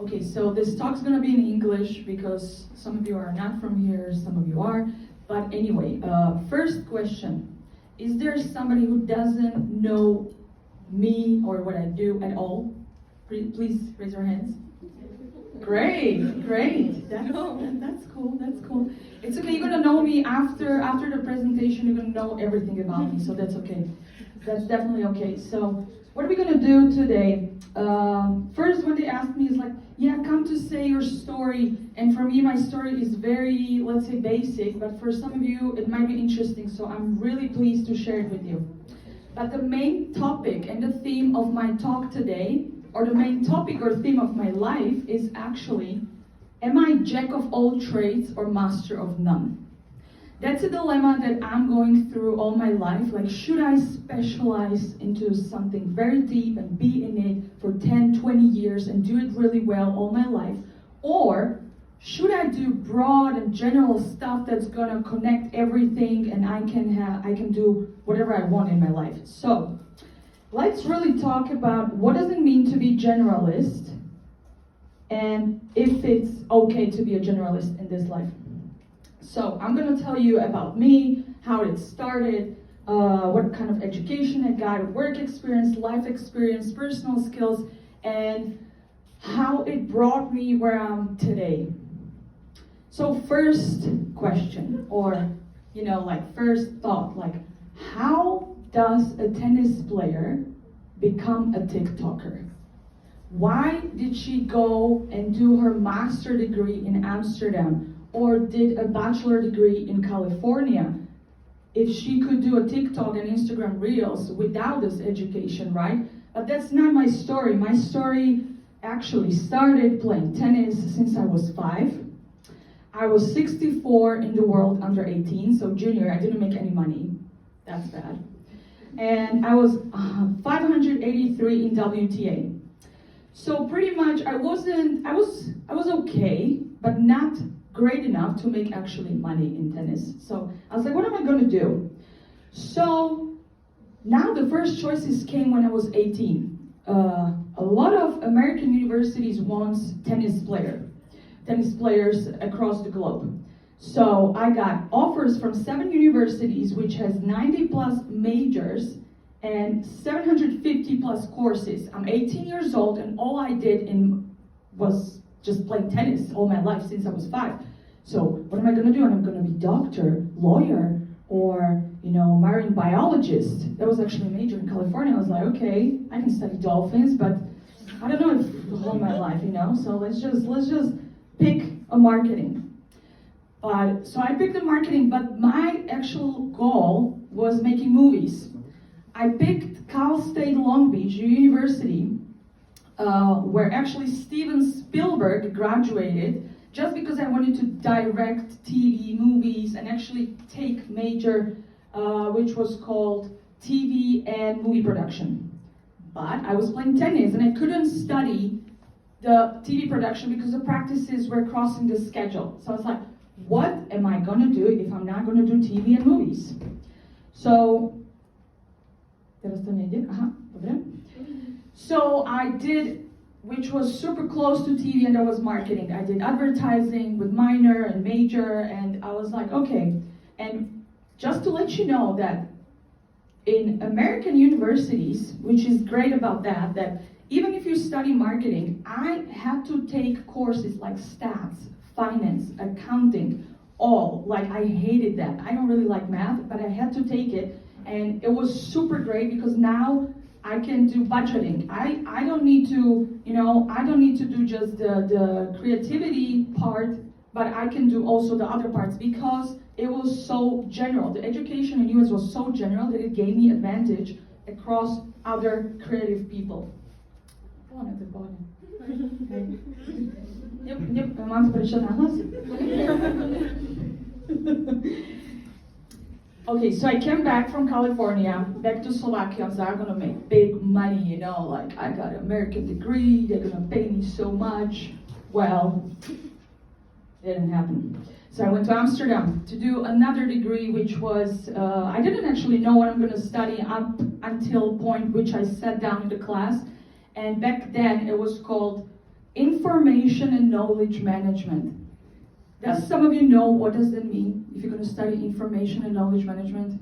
Okay, so this talk's gonna be in English because some of you are not from here, some of you are. But anyway, first question. Is there somebody who doesn't know me or what I do at all? Please raise your hands. Great, great. That's cool, that's cool. It's okay, you're gonna know me after the presentation, you're gonna know everything about me, so that's okay. That's definitely okay. So, what are we gonna do today? First, when they asked me, it's like, yeah, come to say your story. And for me, my story is very, let's say, basic, but for some of you, it might be interesting, so I'm really pleased to share it with you. But the main topic and the theme of my talk today, or the main topic or theme of my life, is actually, am I jack of all trades or master of none? That's a dilemma that I'm going through all my life. Like, should I specialize into something very deep and be in it for 10, 20 years and do it really well all my life? Or should I do broad and general stuff that's gonna connect everything and I can do whatever I want in my life? So, let's really talk about what does it mean to be generalist and if it's okay to be a generalist in this life. So I'm going to tell you about me, how it started, what kind of education I got, work experience, life experience, personal skills, and how it brought me where I'm today. So first question, or first thought, how does a tennis player become a TikToker? Why did she go and do her master degree in Amsterdam? Or did a bachelor degree in California, if she could do a TikTok and Instagram Reels without this education, right? But that's not my story. My story actually started playing tennis since I was 5. I was 64 in the world under 18, so junior, I didn't make any money. That's bad. And I was 583 in WTA. So pretty much I was okay, but not great enough to make actually money in tennis. So I was like, what am I going to do? So now the first choices came when I was 18. A lot of American universities want tennis players across the globe. So I got offers from 7 universities, which has 90 plus majors and 750 plus courses. I'm 18 years old and all I did was just playing tennis all my life since I was 5. So what am I going to do? And I'm going to be doctor, lawyer, or marine biologist. That was actually a major in California. I was like, okay, I can study dolphins, but I don't know if all my life, So let's just pick a marketing. So I picked the marketing, but my actual goal was making movies. I picked Cal State Long Beach University, where actually Steven Spielberg graduated, just because I wanted to direct TV, movies, and actually take major, which was called TV and movie production. But I was playing tennis and I couldn't study the TV production because the practices were crossing the schedule. So I was like, what am I gonna do if I'm not gonna do TV and movies? So I did, which was super close to TV, and that was marketing. I did advertising with minor and major, and I was like, okay. And just to let you know that in American universities, which is great about that even if you study marketing, I had to take courses like stats, finance, accounting, all. Like, I hated that. I don't really like math, but I had to take it, and it was super great because now I can do budgeting. I don't need to, I don't need to do just the creativity part, but I can do also the other parts because it was so general. The education in US was so general that it gave me advantage across other creative people. Okay, so I came back from California, back to Slovakia. I was like, I'm gonna make big money, like I got an American degree, they're gonna pay me so much. Well, it didn't happen. So I went to Amsterdam to do another degree, which was, I didn't actually know what I'm gonna study up until point which I sat down in the class. And back then it was called Information and knowledge management. Does some of you know what does that mean if you're going to study information and knowledge management?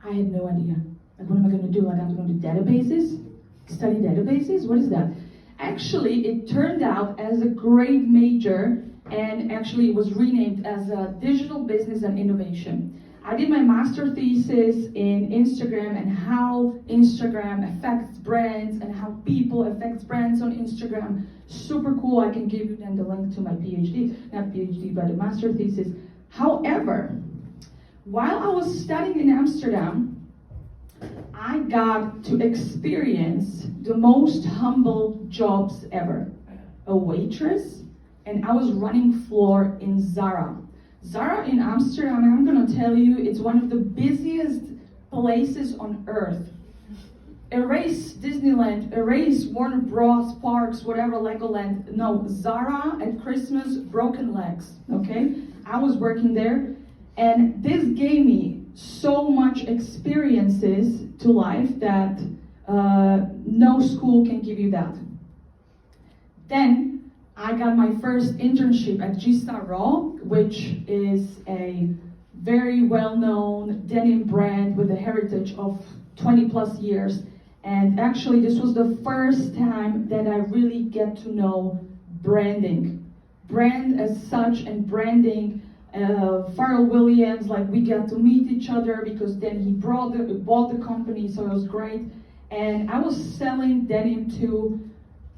I had no idea. Like, what am I going to do? Like, I'm going to do databases? Study databases? What is that? Actually, it turned out as a grade major, and actually it was renamed as a digital business and innovation. I did my master thesis in Instagram and how Instagram affects brands and how people affect brands on Instagram. Super cool. I can give you then the link to my PhD, not PhD, but a master thesis. However, while I was studying in Amsterdam, I got to experience the most humble jobs ever. A waitress, and I was running floor in Zara. Zara in Amsterdam, I'm gonna tell you, it's one of the busiest places on earth. Erase Disneyland, erase Warner Bros, Parks, whatever, Legoland. No, Zara at Christmas, broken legs, okay? I was working there, and this gave me so much experiences to life that no school can give you that. Then I got my first internship at G-Star Raw, which is a very well-known denim brand with a heritage of 20 plus years. And actually this was the first time that I really get to know branding. Brand as such and branding. Pharrell Williams, like we got to meet each other because then he bought the company, so it was great. And I was selling denim to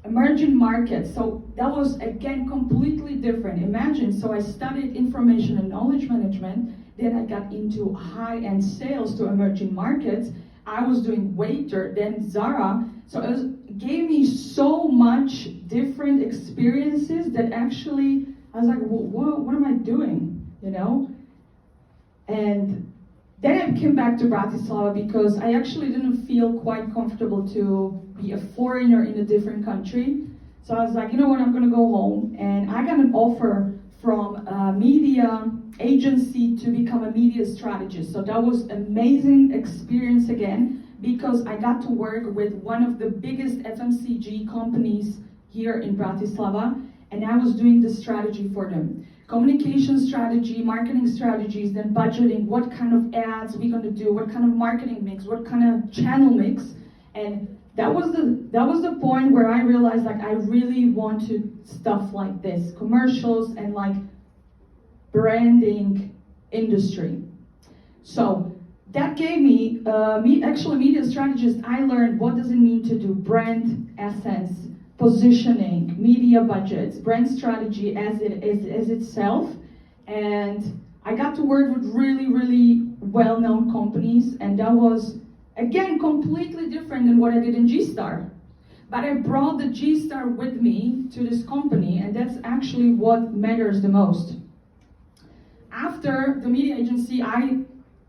emerging markets, so that was again completely different. Imagine, so I studied information and knowledge management, then I got into high-end sales to emerging markets. I was doing waiter, then Zara, so it gave me so much different experiences that actually I was like, what am I doing? You know? And then I came back to Bratislava because I actually didn't feel quite comfortable to be a foreigner in a different country. So I was like, you know what, I'm gonna go home. And I got an offer from a media agency to become a media strategist. So that was amazing experience again, because I got to work with one of the biggest FMCG companies here in Bratislava, and I was doing the strategy for them. Communication strategy, marketing strategies, then budgeting, what kind of ads we're gonna do, what kind of marketing mix, what kind of channel mix. And that was the point where I realized like I really want to stuff like this, commercials and like branding industry. So that gave me, actually media strategist, I learned what does it mean to do brand essence, positioning, media budgets, brand strategy as itself. And I got to work with really, really well-known companies, and that was, again, completely different than what I did in G-Star. But I brought the G-Star with me to this company, and that's actually what matters the most. After the media agency, I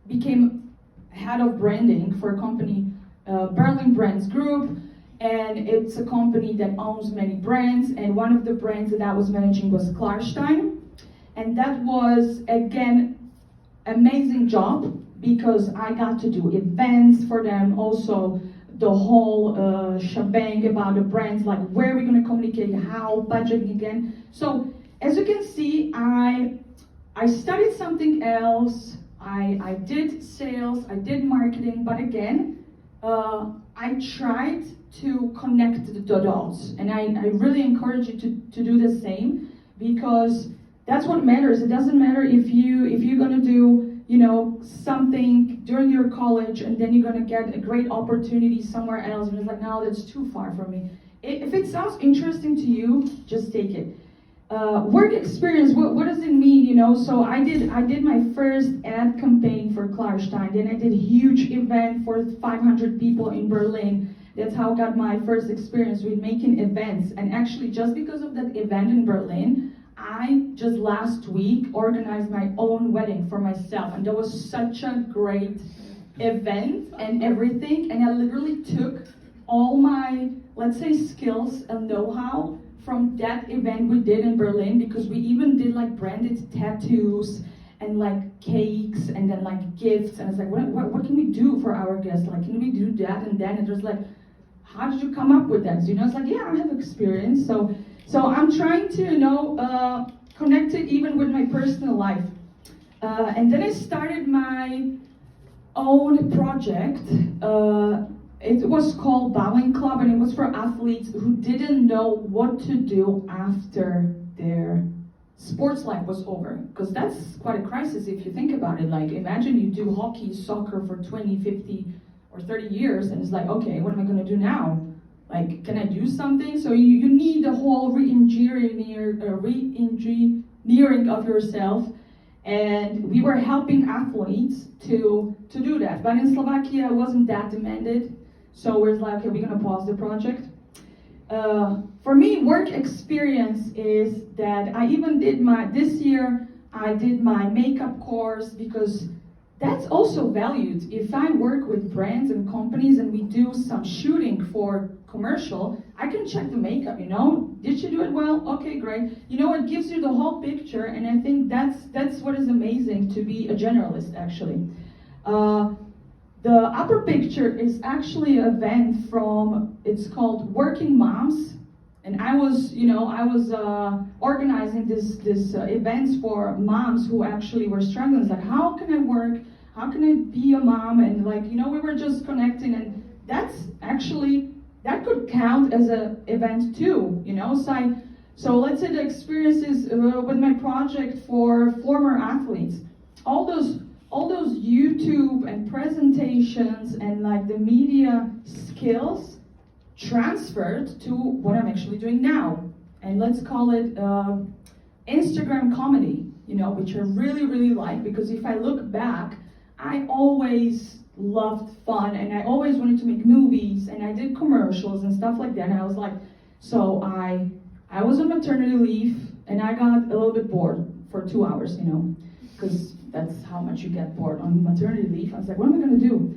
became head of branding for a company, Berlin Brands Group, and it's a company that owns many brands, and one of the brands that I was managing was Klarstein. And that was, again, amazing job, because I got to do events for them, also the whole shebang about the brands, like where we're going to communicate, how, budgeting again. So as you can see, I studied something else. I did sales, I did marketing, but again, I tried to connect the dots, and I really encourage you to do the same, because that's what matters. It doesn't matter if you're gonna do, you know, something during your college and then you're gonna get a great opportunity somewhere else, and it's like, no, that's too far from me. If it sounds interesting to you, just take it. Work experience, what does it mean, you know? So I did my first ad campaign for Klarstein, then I did a huge event for 500 people in Berlin. That's how I got my first experience with making events. And actually, just because of that event in Berlin, I just last week organized my own wedding for myself, and that was such a great event and everything. And I literally took all my, let's say, skills and know-how from that event we did in Berlin, because we even did like branded tattoos and like cakes and then like gifts. And I was like, what can we do for our guests? Like, can we do that and then? And it was like, how did you come up with that? So, you know, it's like, yeah, I have experience. So So I'm trying to, connect it even with my personal life. And then I started my own project. It was called Bowling Club, and it was for athletes who didn't know what to do after their sports life was over. Because that's quite a crisis if you think about it. Like, imagine you do hockey, soccer for 20, 50, or 30 years, and it's like, okay, what am I going to do now? Like, can I do something? So you need a whole re-engineering of yourself. And we were helping athletes to do that. But in Slovakia, it wasn't that demanded. So we're like, okay, we're going to pause the project. For me, work experience is that I even did this year, I did my makeup course, because that's also valued. If I work with brands and companies and we do some shooting for commercial, I can check the makeup, Did you do it well? Okay, great. It gives you the whole picture, and I think that's what is amazing to be a generalist, actually. The upper picture is actually an event it's called Working Moms, and I was organizing this events for moms who actually were struggling. It's like, how can I work? How can I be a mom? And we were just connecting, and that could count as an event too, So let's say the experiences with my project for former athletes, all those YouTube and presentations and the media skills transferred to what I'm actually doing now. And let's call it Instagram comedy, which I really, really like, because if I look back, I always loved fun, and I always wanted to make movies, and I did commercials and stuff like that. And I was like, so I was on maternity leave, and I got a little bit bored for 2 hours, because that's how much you get bored on maternity leave. I was like, what am I going to do?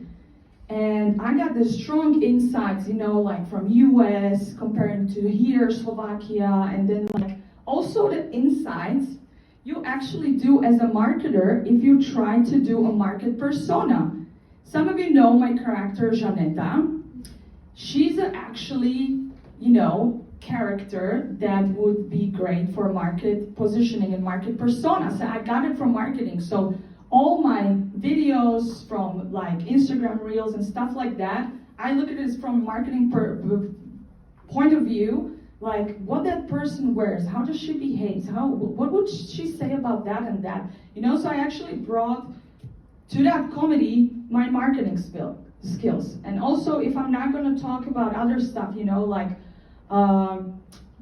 And I got this strong insights, from US comparing to here, Slovakia, and then also the insights you actually do as a marketer if you try to do a market persona. Some of you know my character, Janeta. She's actually, character that would be great for market positioning and market persona. So I got it from marketing. So all my videos from Instagram Reels and stuff like that, I look at it from a marketing point of view, what that person wears, how does she behave, what would she say about that and that, So I actually brought to that comedy my marketing skills. And also, if I'm not going to talk about other stuff,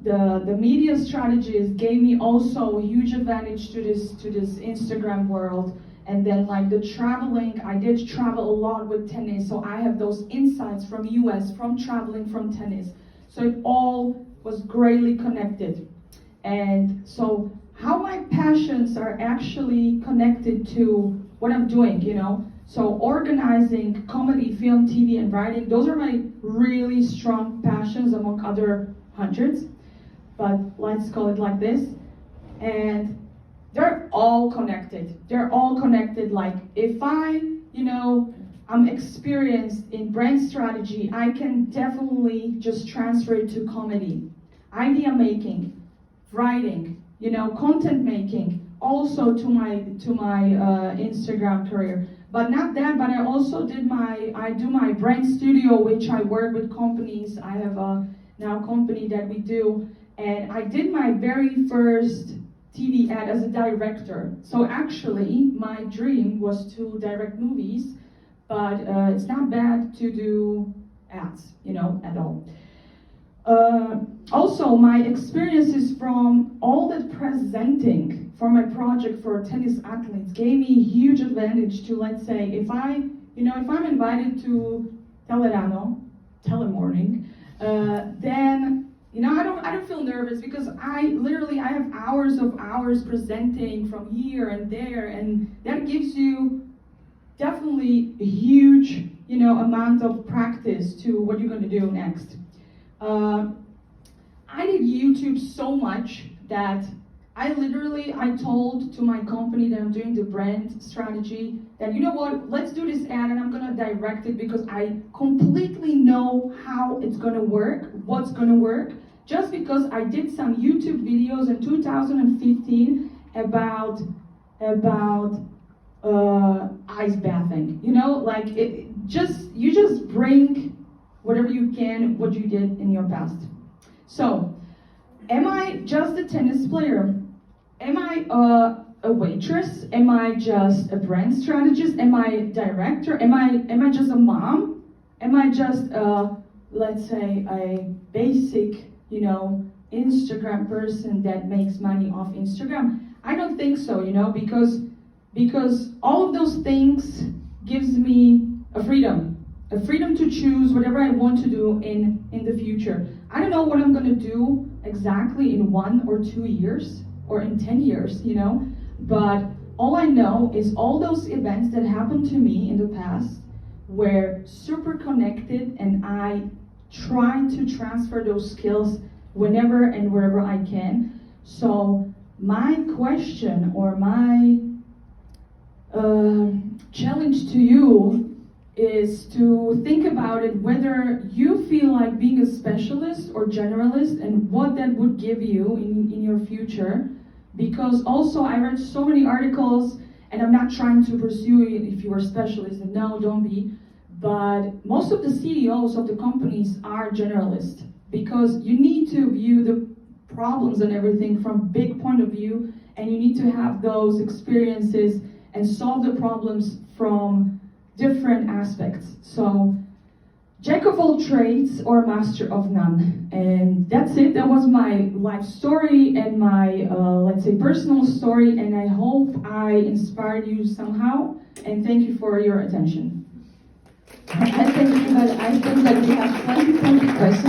the media strategies gave me also a huge advantage to this Instagram world. And then the traveling, I did travel a lot with tennis, so I have those insights from US, from traveling, from tennis. So it all was greatly connected. And so how my passions are actually connected to what I'm doing, So organizing, comedy, film, TV, and writing, those are my really strong passions among other hundreds. But let's call it like this. And they're all connected. They're all connected. If I'm experienced in brand strategy, I can definitely just transfer it to comedy, idea making, writing, content making, also to my Instagram career. But not that, but I also do my brand studio, which I work with companies. I have a now company that we do, and I did my very first TV ad as a director. So actually, my dream was to direct movies, but it's not bad to do ads, at all. Also, my experiences from all that presenting for my project for tennis athletes gave me a huge advantage to, let's say, if I'm invited to Telemorning, then I don't feel nervous, because I have hours presenting from here and there, and that gives you definitely a huge amount of practice to what you're going to do next. I did YouTube so much that I told to my company that I'm doing the brand strategy that, let's do this ad and I'm gonna direct it, because I completely know how it's gonna work, what's gonna work, just because I did some YouTube videos in 2015 about ice bathing. You know, like you just bring whatever you can, what you did in your past. So, am I just a tennis player? Am I a waitress? Am I just a brand strategist? Am I a director? Am I just a mom? Am I just let's say a basic, you know, Instagram person that makes money off Instagram? I don't think so, you know, because all of those things gives me a freedom to choose whatever I want to do in the future. I don't know what I'm gonna do exactly in 1 or 2 years or in 10 years, you know, but all I know is all those events that happened to me in the past were super connected, and I try to transfer those skills whenever and wherever I can. So my question or my challenge to you is to think about it, whether you feel like being a specialist or generalist and what that would give you in your future. Because also I read so many articles, and I'm not trying to pursue it if you are a specialist, and no, don't be, but most of the CEOs of the companies are generalists, because you need to view the problems and everything from a big point of view, and you need to have those experiences and solve the problems from different aspects. So, jack of all trades or master of none. And that's it. That was my life story and my, let's say, personal story. And I hope I inspired you somehow. And thank you for your attention. I think that we have plenty of questions.